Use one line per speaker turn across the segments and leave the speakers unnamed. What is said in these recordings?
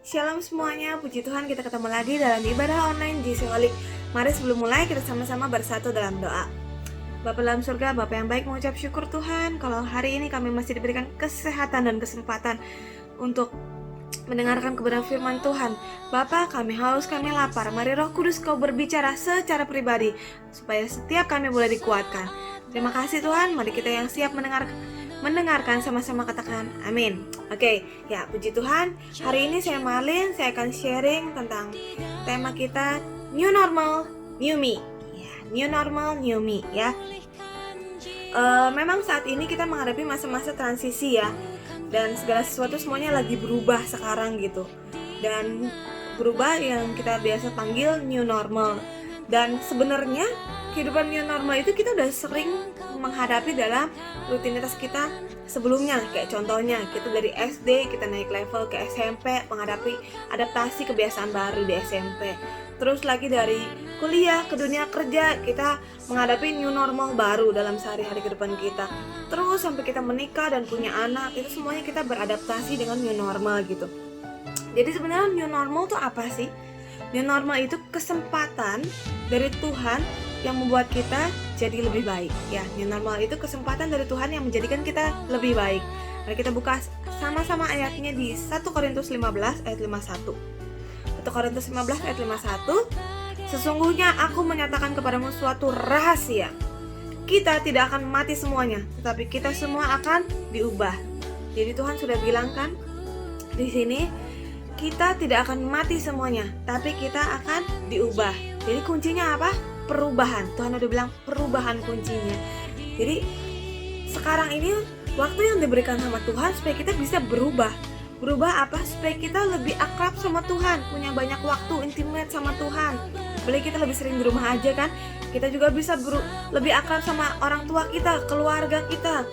Shalom semuanya, puji Tuhan kita ketemu lagi dalam ibadah online GC Holik. Mari sebelum mulai kita sama-sama bersatu dalam doa. Bapa dalam surga, Bapa yang baik, mengucap syukur Tuhan kalau hari ini kami masih diberikan kesehatan dan kesempatan untuk mendengarkan kebenaran firman Tuhan. Bapa, kami haus, kami lapar. Mari Roh Kudus Kau berbicara secara pribadi supaya setiap kami boleh dikuatkan. Terima kasih Tuhan, mari kita yang siap mendengarkan sama-sama katakan amin. Oke, ya puji Tuhan. Hari ini saya Marlin, saya akan sharing tentang tema kita New Normal, New Me. Ya, New Normal, New Me ya. Memang saat ini kita menghadapi masa-masa transisi ya. Dan segala sesuatu semuanya lagi berubah sekarang gitu. Dan berubah yang kita biasa panggil new normal. Dan sebenarnya kehidupan new normal itu kita udah sering menghadapi dalam rutinitas kita sebelumnya. Kayak contohnya kita dari SD kita naik level ke SMP, menghadapi adaptasi kebiasaan baru di SMP. Terus lagi dari kuliah ke dunia kerja, kita menghadapi new normal baru dalam sehari-hari ke depan kita. Terus sampai kita menikah dan punya anak, itu semuanya kita beradaptasi dengan new normal gitu. Jadi sebenarnya new normal itu apa sih? New normal itu kesempatan dari Tuhan yang membuat kita jadi lebih baik. Ya, new normal itu kesempatan dari Tuhan yang menjadikan kita lebih baik. Mari kita buka sama-sama ayatnya di 1 Korintus 15 ayat 51. 1 Korintus 15 ayat 51. Sesungguhnya aku menyatakan kepadamu suatu rahasia. Kita tidak akan mati semuanya, tetapi kita semua akan diubah. Jadi Tuhan sudah bilang kan di sini, kita tidak akan mati semuanya, tapi kita akan diubah. Jadi kuncinya apa? Perubahan. Tuhan udah bilang perubahan kuncinya. Jadi sekarang ini waktu yang diberikan sama Tuhan supaya kita bisa berubah. Berubah apa? Supaya kita lebih akrab sama Tuhan, punya banyak waktu intimate sama Tuhan. Boleh kita lebih sering di rumah aja kan? Kita juga bisa lebih akrab sama orang tua kita, keluarga kita.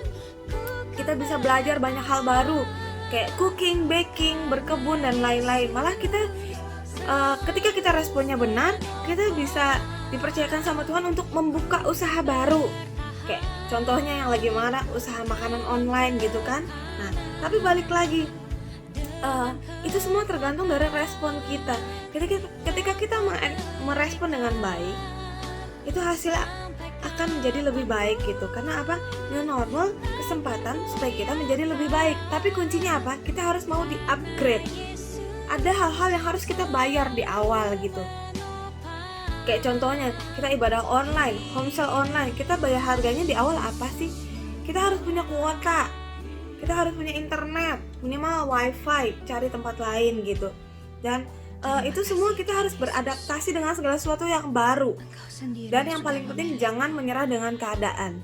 Kita bisa belajar banyak hal baru, kayak cooking, baking, berkebun dan lain-lain. Malah kita ketika kita responnya benar, kita bisa dipercayakan sama Tuhan untuk membuka usaha baru. Kayak contohnya yang lagi marah, usaha makanan online gitu kan. Nah, tapi balik lagi, itu semua tergantung dari respon kita. Ketika kita merespon dengan baik, itu hasilnya akan menjadi lebih baik gitu. Karena apa? New normal, kesempatan supaya kita menjadi lebih baik. Tapi kuncinya apa? Kita harus mau di-upgrade. Ada hal-hal yang harus kita bayar di awal gitu. Kayak contohnya, kita ibadah online, homeschool online, kita bayar harganya di awal apa sih? Kita harus punya kuota, kita harus punya internet, minimal wifi, cari tempat lain gitu. Dan itu semua kita harus beradaptasi dengan segala sesuatu yang baru. Dan yang paling penting, jangan menyerah dengan keadaan.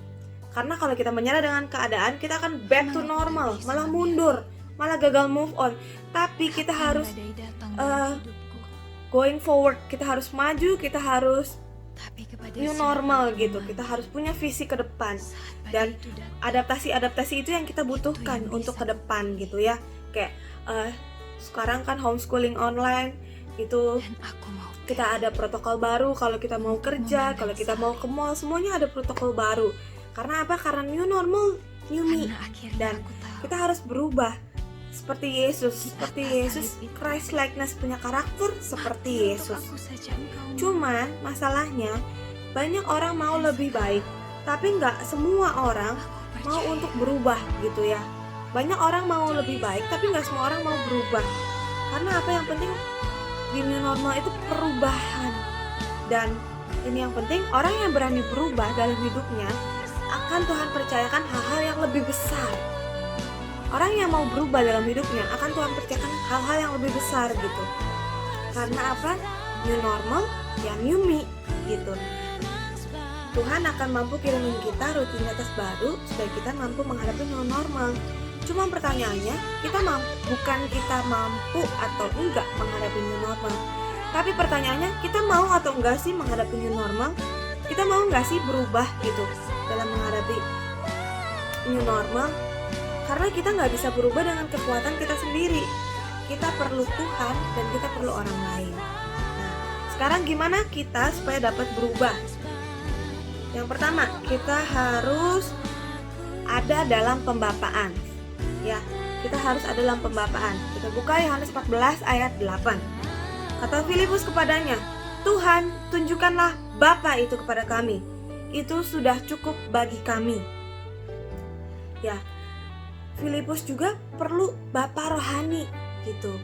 Karena kalau kita menyerah dengan keadaan, kita akan back to normal, malah mundur, malah gagal move on. Tapi kita harus going forward, kita harus maju, kita harus new normal gitu. Kita harus punya visi ke depan. Dan adaptasi itu yang kita butuhkan untuk ke depan gitu ya. Kayak sekarang kan homeschooling online itu kita ada protokol baru. Kalau kita mau kerja, kalau kita mau ke mall, semuanya ada protokol baru. Karena apa? Karena new normal, new me. Dan kita harus berubah seperti Yesus, Christ likeness, punya karakter seperti Yesus. Cuman masalahnya banyak orang mau lebih baik, tapi nggak semua orang mau untuk berubah gitu ya. Banyak orang mau lebih baik, tapi nggak semua orang mau berubah. Karena apa? Yang penting di new normal itu perubahan. Dan ini yang penting, orang yang berani berubah dalam hidupnya akan Tuhan percayakan hal-hal yang lebih besar. Orang yang mau berubah dalam hidupnya akan Tuhan percayakan hal-hal yang lebih besar gitu. Karena apa? New normal, ya new me gitu. Tuhan akan mampu kirimin kita rutinitas baru supaya kita mampu menghadapi new normal. Cuma pertanyaannya, bukan kita mampu atau enggak menghadapi new normal. Tapi pertanyaannya, kita mau atau enggak sih menghadapi new normal? Kita mau enggak sih berubah gitu dalam menghadapi new normal? Karena kita nggak bisa berubah dengan kekuatan kita sendiri. Kita perlu Tuhan dan kita perlu orang lain. Nah, sekarang gimana kita supaya dapat berubah? Yang pertama, kita harus ada dalam pembapaan. Ya, kita harus ada dalam pembapaan. Kita buka Yohanes 14 ayat 8. Kata Filipus kepadanya, Tuhan, tunjukkanlah Bapa itu kepada kami. Itu sudah cukup bagi kami. Ya, Filipus juga perlu Bapa rohani gitu.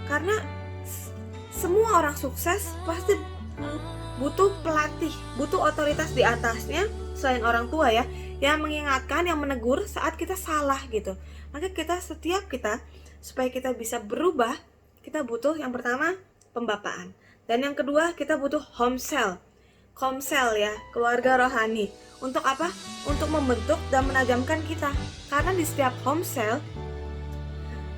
Karena semua orang sukses pasti butuh pelatih, butuh otoritas di atasnya selain orang tua ya, yang mengingatkan, yang menegur saat kita salah gitu. Maka setiap kita supaya kita bisa berubah, kita butuh yang pertama pembapaan. Dan yang kedua kita butuh home cell ya, keluarga rohani. Untuk apa? Untuk membentuk dan menajamkan kita. Karena di setiap home cell,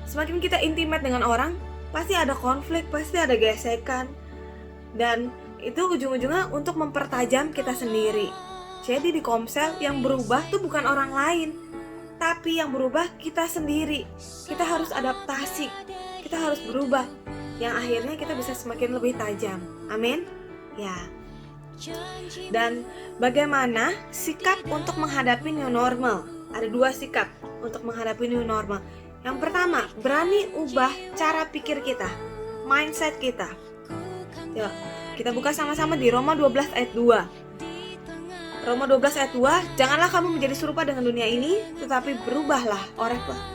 semakin kita intimate dengan orang, pasti ada konflik, pasti ada gesekan. Dan itu ujung-ujungnya untuk mempertajam kita sendiri. Jadi di komsel yang berubah tuh bukan orang lain, tapi yang berubah kita sendiri. Kita harus adaptasi, kita harus berubah, yang akhirnya kita bisa semakin lebih tajam. Amin. Ya. Dan bagaimana sikap untuk menghadapi new normal? Ada 2 sikap untuk menghadapi new normal. Yang pertama, berani ubah cara pikir kita, mindset kita. Yuk, kita buka sama-sama di Roma 12 ayat 2. Roma 12 ayat 2, janganlah kamu menjadi serupa dengan dunia ini, tetapi berubahlah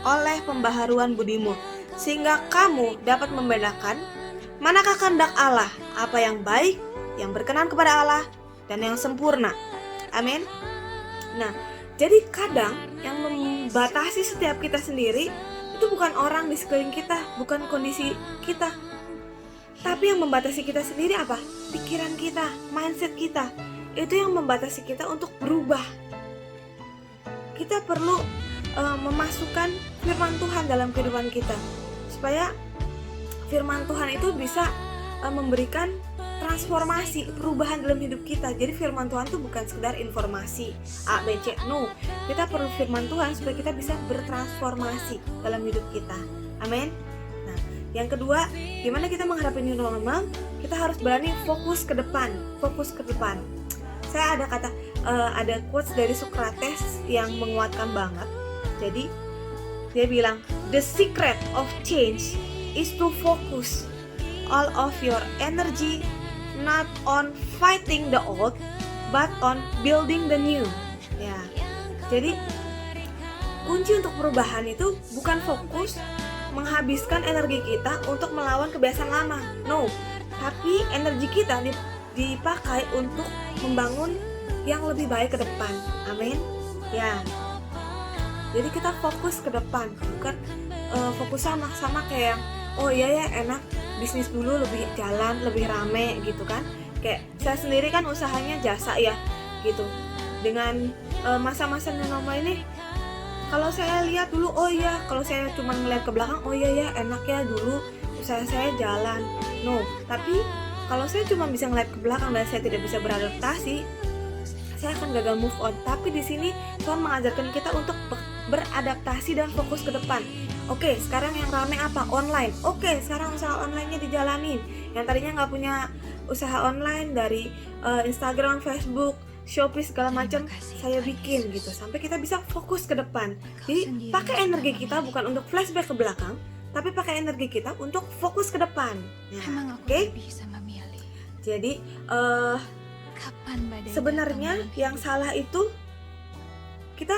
oleh pembaharuan budimu, sehingga kamu dapat membedakan manakah kehendak Allah, apa yang baik, yang berkenan kepada Allah, dan yang sempurna. Amin. Nah, jadi kadang yang membatasi setiap kita sendiri itu bukan orang di sekeliling kita, bukan kondisi kita, tapi yang membatasi kita sendiri apa? Pikiran kita, mindset kita. Itu yang membatasi kita untuk berubah. Kita perlu memasukkan firman Tuhan dalam kehidupan kita, supaya firman Tuhan itu bisa memberikan transformasi, perubahan dalam hidup kita. Jadi firman Tuhan itu bukan sekedar informasi A, B, C, no. Kita perlu firman Tuhan supaya kita bisa bertransformasi dalam hidup kita. Amin. Nah, yang kedua, gimana kita menghadapi new normal? Kita harus berani fokus ke depan. Saya ada quotes dari Socrates yang menguatkan banget. Jadi dia bilang, the secret of change is to focus all of your energy not on fighting the old, but on building the new. Ya, jadi kunci untuk perubahan itu bukan fokus menghabiskan energi kita untuk melawan kebiasaan lama, no. Tapi energi kita dipakai untuk membangun yang lebih baik ke depan. Amin. Ya. Jadi kita fokus ke depan, bukan fokus sama kayak oh iya ya enak bisnis dulu lebih jalan, lebih rame gitu kan. Kayak saya sendiri kan usahanya jasa ya gitu. Dengan masa-masa new normal ini, kalau saya lihat dulu, oh iya, kalau saya cuma ngeliat ke belakang, oh iya ya enak ya dulu usaha saya jalan. No, tapi kalau saya cuma bisa ngeliat ke belakang dan saya tidak bisa beradaptasi, saya akan gagal move on. Tapi di sini Tuhan mengajarkan kita untuk beradaptasi dan fokus ke depan. Oke, sekarang yang rame apa? Online. Oke, sekarang usaha online-nya dijalanin. Yang tadinya nggak punya usaha online dari Instagram, Facebook, Shopee segala macam, saya bikin gitu. Sampai kita bisa fokus ke depan. Jadi pakai energi kita bukan untuk flashback ke belakang, tapi pakai energi kita untuk fokus ke depan. Nah, oke? Jadi sebenarnya yang salah itu kita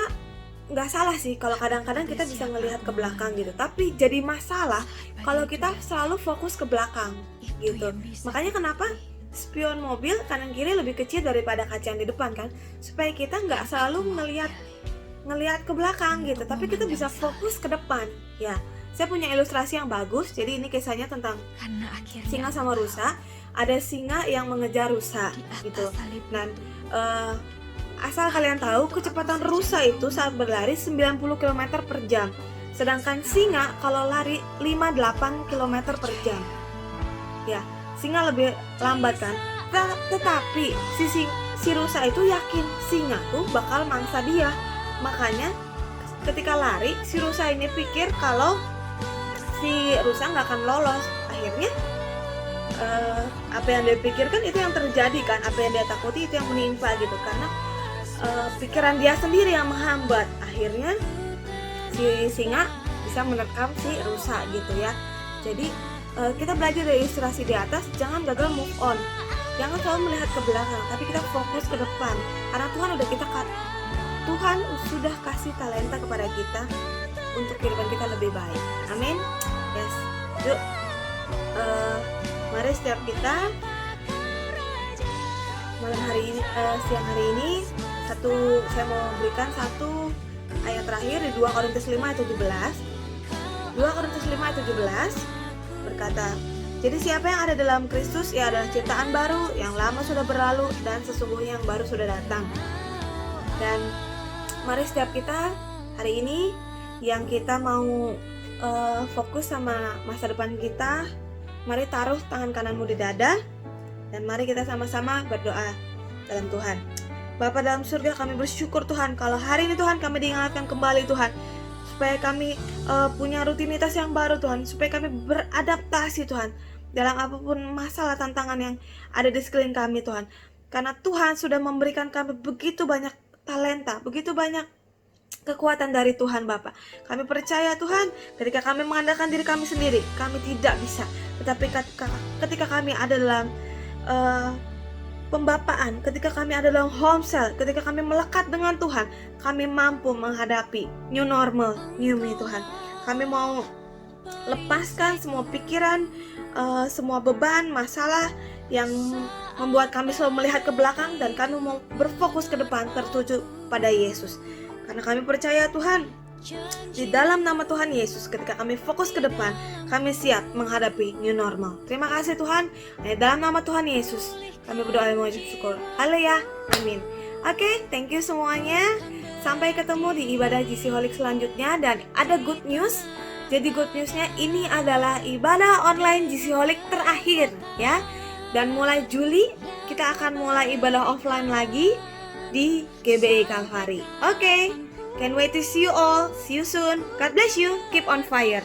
nggak salah sih kalau kadang-kadang kita bisa ngelihat ke belakang gitu, tapi jadi masalah kalau kita selalu fokus ke belakang gitu. Makanya kenapa spion mobil kanan kiri lebih kecil daripada kaca yang di depan kan, supaya kita nggak selalu ngelihat ke belakang gitu, tapi kita bisa fokus ke depan. Ya, saya punya ilustrasi yang bagus. Jadi ini kisahnya tentang singa sama rusa. Ada singa yang mengejar rusa gitu. Dan asal kalian tahu, kecepatan rusa itu saat berlari 90 km per jam. Sedangkan singa kalau lari 58 km per jam. Ya, singa lebih lambat kan? Tetapi si rusa itu yakin singa tuh bakal mangsa dia. Makanya ketika lari, si rusa ini pikir kalau si rusa nggak akan lolos. Akhirnya apa yang dia pikirkan itu yang terjadi kan, apa yang dia takuti itu yang menimpa gitu, karena pikiran dia sendiri yang menghambat. Akhirnya si singa bisa menerkam si rusa gitu ya. Jadi kita belajar dari ilustrasi di atas, jangan gagal move on, jangan selalu melihat ke belakang, tapi kita fokus ke depan, karena Tuhan sudah kasih talenta kepada kita untuk kehidupan kita lebih baik. Amin. Yes. Yuk, mari setiap kita malam hari ini, siang hari ini, saya mau berikan satu ayat terakhir di 2 Korintus 5 ayat 17. 2 Korintus 5 ayat 17 berkata, jadi siapa yang ada dalam Kristus, ia adalah ciptaan baru, yang lama sudah berlalu dan sesungguhnya yang baru sudah datang. Dan mari setiap kita hari ini yang kita mau fokus sama masa depan kita, mari taruh tangan kananmu di dada dan mari kita sama-sama berdoa dalam Tuhan. Bapa dalam surga, kami bersyukur Tuhan kalau hari ini Tuhan kami diingatkan kembali Tuhan, supaya kami punya rutinitas yang baru Tuhan, supaya kami beradaptasi Tuhan dalam apapun masalah tantangan yang ada di sekeliling kami Tuhan. Karena Tuhan sudah memberikan kami begitu banyak talenta, begitu banyak kekuatan dari Tuhan Bapa. Kami percaya Tuhan, ketika kami mengandalkan diri kami sendiri, kami tidak bisa. Tetapi ketika kami ada dalam pembapaan, ketika kami ada dalam home cell, ketika kami melekat dengan Tuhan, kami mampu menghadapi new normal, new me Tuhan. Kami mau lepaskan semua pikiran, semua beban, masalah yang membuat kami selalu melihat ke belakang, dan kami mau berfokus ke depan tertuju pada Yesus. Karena kami percaya Tuhan, di dalam nama Tuhan Yesus, ketika kami fokus ke depan, kami siap menghadapi new normal. Terima kasih Tuhan. Dalam nama Tuhan Yesus kami berdoa dan mengucap syukur. Haleluya. Amin. Oke, thank you semuanya. Sampai ketemu di ibadah GC-holic selanjutnya. Dan ada good news. Jadi good newsnya, ini adalah ibadah online GC-holic terakhir ya. Dan mulai Juli kita akan mulai ibadah offline lagi di GBI Kalvari. Oke, can't wait to see you all. See you soon. God bless you. Keep on fire.